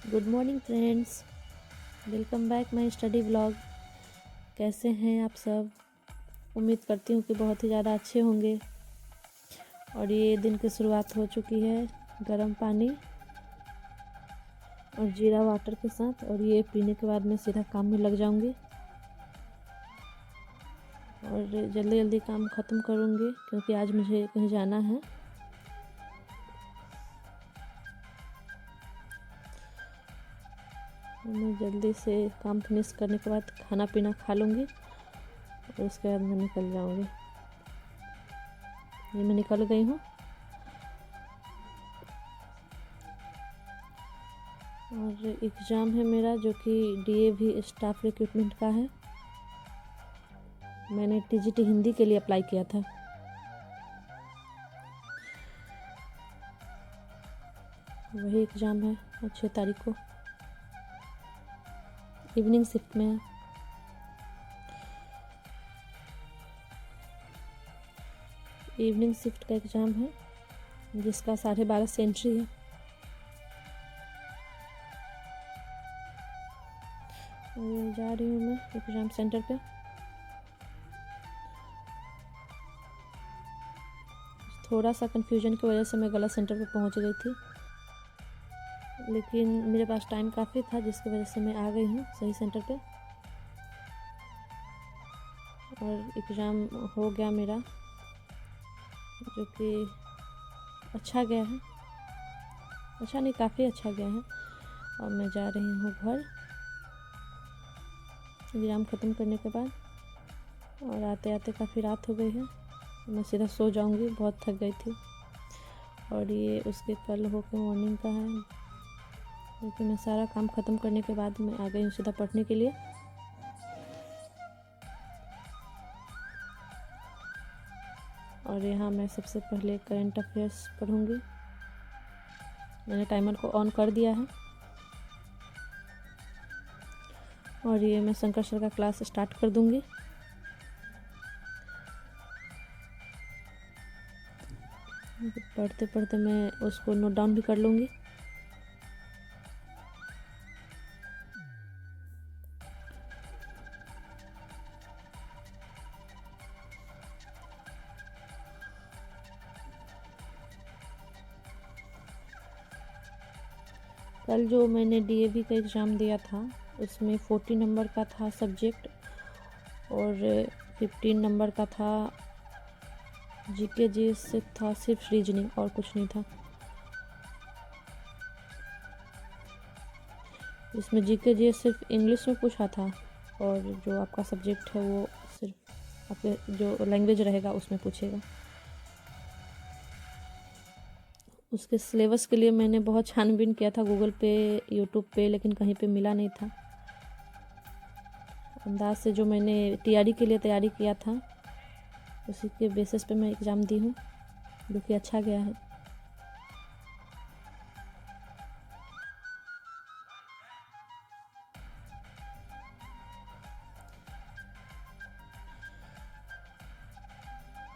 Good morning friends, welcome back my study vlog. कैसे हैं आप सब? उम्मीद करती हूँ कि बहुत ही ज़्यादा अच्छे होंगे। और ये दिन की शुरुआत हो चुकी है गर्म पानी और जीरा वाटर के साथ, और ये पीने के बाद मैं सीधा काम में लग जाऊंगी और जल्दी जल्दी काम ख़त्म करूँगी क्योंकि आज मुझे कहीं जाना है। मैं जल्दी से काम फिनिश करने के बाद खाना पीना खा लूँगी और उसके बाद मैं निकल जाऊँगी। ये मैं निकल गई हूँ और एग्ज़ाम है मेरा जो कि डीएवी स्टाफ रिक्रूटमेंट का है। मैंने टीजीटी हिंदी के लिए अप्लाई किया था। वही एग्ज़ाम है और 6 तारीख को इवनिंग शिफ्ट में है। इवनिंग शिफ्ट का एग्ज़ाम है जिसका 12:30 से एंट्री है। और जा रही हूँ मैं एग्ज़ाम सेंटर पे। थोड़ा सा कन्फ्यूजन की वजह से मैं गलत सेंटर पे पहुँच गई थी, लेकिन मेरे पास टाइम काफ़ी था जिसकी वजह से मैं आ गई हूँ सही सेंटर पे और एग्ज़ाम हो गया मेरा, जो कि अच्छा गया है। अच्छा नहीं, काफ़ी अच्छा गया है। और मैं जा रही हूँ घर एग्ज़ाम ख़त्म करने के बाद, और आते आते काफ़ी रात हो गई है। मैं सीधा सो जाऊँगी, बहुत थक गई थी। और ये उसके कल होकर मॉर्निंग का है, क्योंकि मैं सारा काम ख़त्म करने के बाद मैं आ गई हूँ सीधा पढ़ने के लिए। और यहाँ मैं सबसे पहले करंट अफेयर्स पढ़ूँगी। मैंने टाइमर को ऑन कर दिया है और ये मैं शंकर सर का क्लास स्टार्ट कर दूँगी। पढ़ते पढ़ते मैं उसको नोट डाउन भी कर लूँगी। कल जो मैंने डीएवी का एग्ज़ाम दिया था उसमें 40 नंबर का था सब्जेक्ट और 15 नंबर का था जीके जीएस से था, सिर्फ रीजनिंग और कुछ नहीं था। इसमें जीके जीएस सिर्फ इंग्लिश में पूछा था और जो आपका सब्जेक्ट है वो सिर्फ आपके जो लैंग्वेज रहेगा उसमें पूछेगा। उसके सिलेबस के लिए मैंने बहुत छानबीन किया था गूगल पे, यूट्यूब पे, लेकिन कहीं पे मिला नहीं था। अंदाज से जो मैंने टीआरई के लिए तैयारी किया था उसी के बेसिस पे मैं एग्ज़ाम दी हूँ, जो कि अच्छा गया है।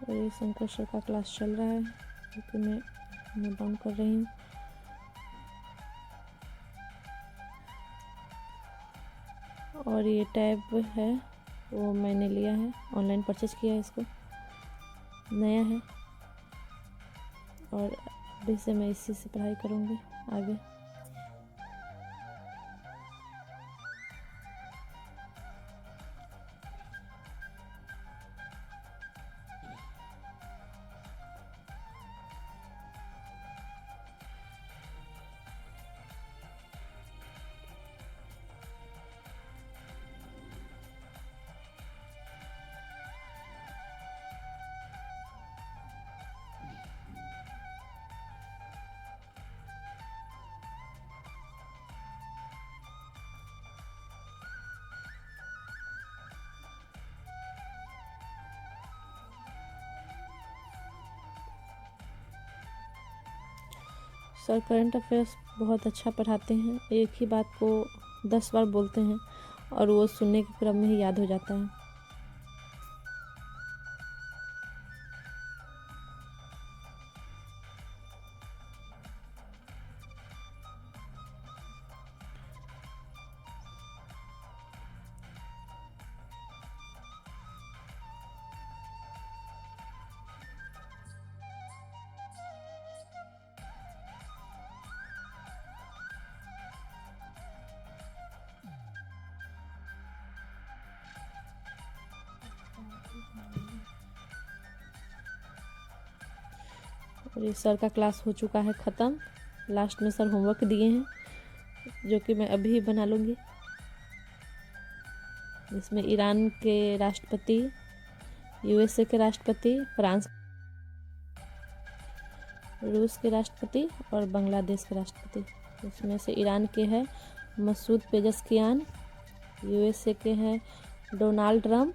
और ये शंकर सर का क्लास चल रहा है, क्योंकि मैं नोट डाउन कर रही हूँ। और ये टैब है वो मैंने लिया है, ऑनलाइन परचेज़ किया है, इसको नया है और अभी से मैं इसी से पढ़ाई करूँगी आगे। सर करंट अफेयर्स बहुत अच्छा पढ़ाते हैं, एक ही बात को 10 बार बोलते हैं और वो सुनने के क्रम में ही याद हो जाता है। और ये सर का क्लास हो चुका है ख़त्म। लास्ट में सर होमवर्क दिए हैं जो कि मैं अभी बना लूँगी, जिसमें ईरान के राष्ट्रपति, यूएसए के राष्ट्रपति, फ्रांस, रूस के राष्ट्रपति और बांग्लादेश के राष्ट्रपति। इसमें से ईरान के हैं मसूद पेजस्कियान, यूएसए के हैं डोनाल्ड ट्रम्प,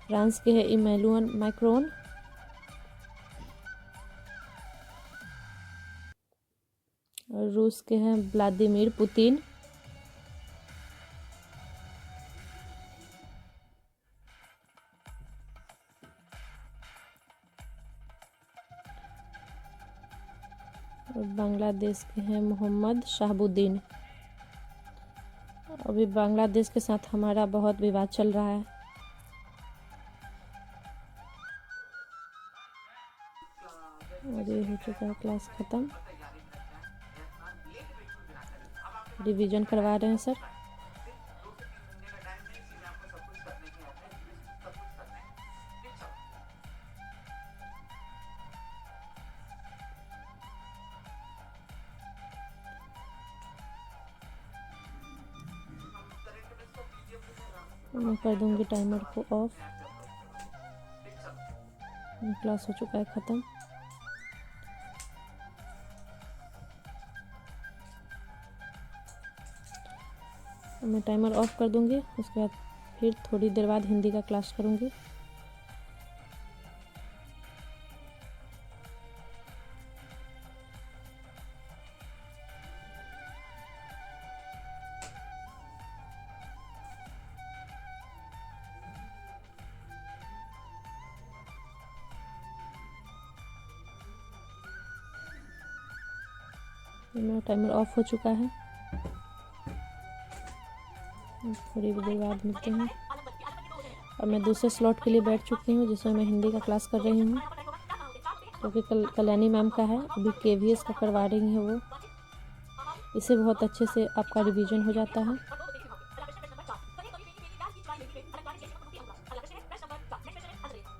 फ्रांस के हैं इमैनुअल मैक्रोन, और रूस के हैं व्लादिमीर पुतिन, और बांग्लादेश के हैं मोहम्मद शाहबुद्दीन। अभी बांग्लादेश के साथ हमारा बहुत विवाद चल रहा है। और ये हो चुका है क्लास ख़त्म। रिवीजन करवा रहे हैं सर। मैं कर दूंगी टाइमर को ऑफ। क्लास हो चुका है ख़त्म। मैं टाइमर ऑफ कर दूंगी, उसके बाद फिर थोड़ी देर बाद हिंदी का क्लास करूंगी। मेरा टाइमर ऑफ हो चुका है। थोड़ी देर बाद मिलते हैं। अब मैं दूसरे स्लॉट के लिए बैठ चुकी हूँ, जिसमें मैं हिंदी का क्लास कर रही हूँ, क्योंकि कल्याणी मैम का है। अभी केवीएस का करवा रही हैं वो। इससे बहुत अच्छे से आपका रिवीजन हो जाता है।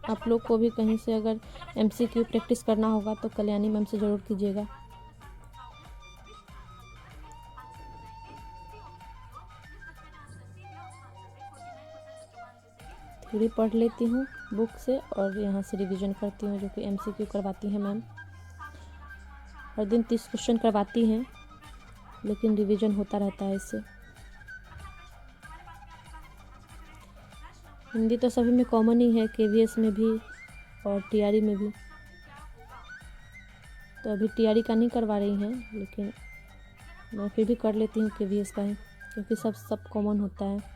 आप लोग को भी कहीं से अगर एमसीक्यू प्रैक्टिस करना होगा तो कल्याणी मैम से ज़रूर कीजिएगा। थोड़ी पढ़ लेती हूँ बुक से और यहाँ से रिवीजन करती हूँ, जो कि एमसीक्यू करवाती हैं मैम। हर दिन 30 क्वेश्चन करवाती हैं, लेकिन रिवीजन होता रहता है इससे। हिंदी तो सभी में कॉमन ही है, केवीएस में भी और टीआरई में भी। तो अभी टीआरई का नहीं करवा रही हैं, लेकिन मैं फिर भी कर लेती हूँ केवीएस का ही, क्योंकि सब कॉमन होता है।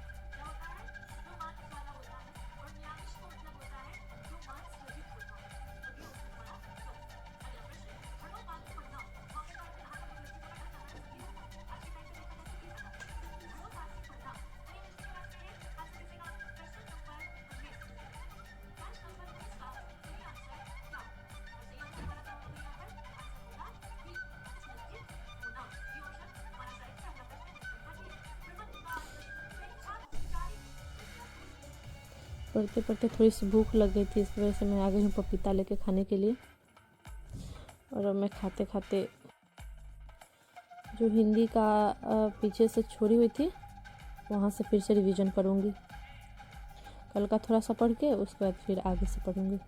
पढ़ते पढ़ते थोड़ी सी भूख लग गई थी, इस वजह से मैं आ गई हूँ पपीता लेके खाने के लिए। और अब मैं खाते खाते जो हिंदी का पीछे से छोड़ी हुई थी वहाँ से फिर से रिवीजन करूँगी। कल का थोड़ा सा पढ़ के उसके बाद फिर आगे से पढ़ूँगी।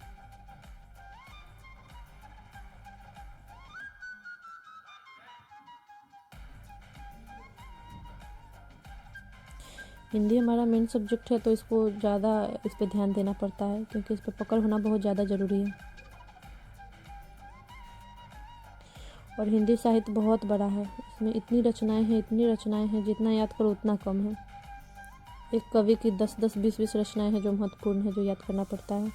हिंदी हमारा मेन सब्जेक्ट है, तो इसको ज़्यादा इस पर ध्यान देना पड़ता है, क्योंकि इस पर पकड़ होना बहुत ज़्यादा ज़रूरी है। और हिंदी साहित्य बहुत बड़ा है, इसमें इतनी रचनाएं हैं, जितना याद करो उतना कम है। एक कवि की 10-10, 20-20 रचनाएं हैं जो महत्वपूर्ण है, जो याद करना पड़ता है।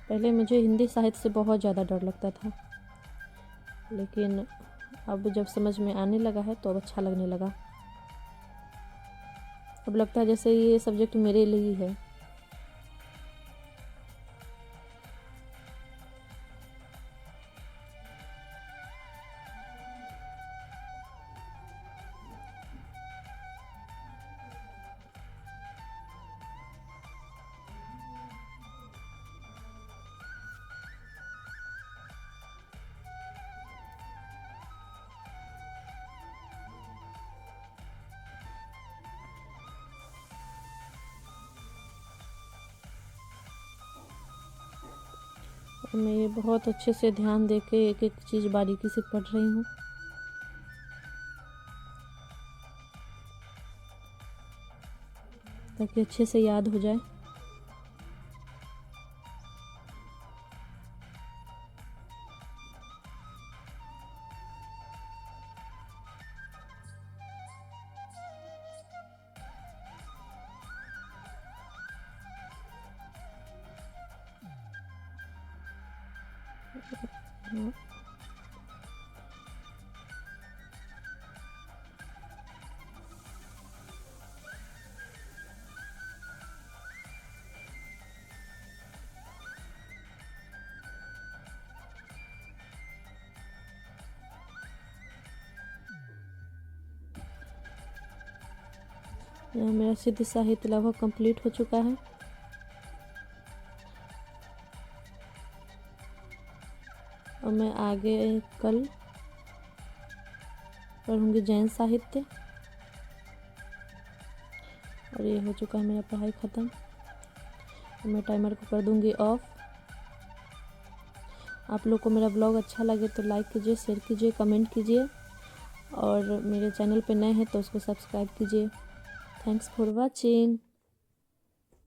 पहले मुझे हिंदी साहित्य से बहुत ज़्यादा डर लगता था, लेकिन अब जब समझ में आने लगा है तो अब अच्छा लगने लगा। अब लगता है जैसे ये सब्जेक्ट मेरे लिए ही है। मैं ये बहुत अच्छे से ध्यान दे के एक एक चीज़ बारीकी से पढ़ रही हूँ। ताकि अच्छे से याद हो जाए। मेरा सिद्ध साहित्य लगभग कंप्लीट हो चुका है। और मैं आगे कल पढ़ूंगी जैन साहित्य। और ये हो चुका है मेरा पढ़ाई ख़त्म। मैं टाइमर को कर दूंगी ऑफ। आप लोग को मेरा ब्लॉग अच्छा लगे तो लाइक कीजिए, शेयर कीजिए, कमेंट कीजिए। और मेरे चैनल पे नए हैं तो उसको सब्सक्राइब कीजिए। Thanks for watching.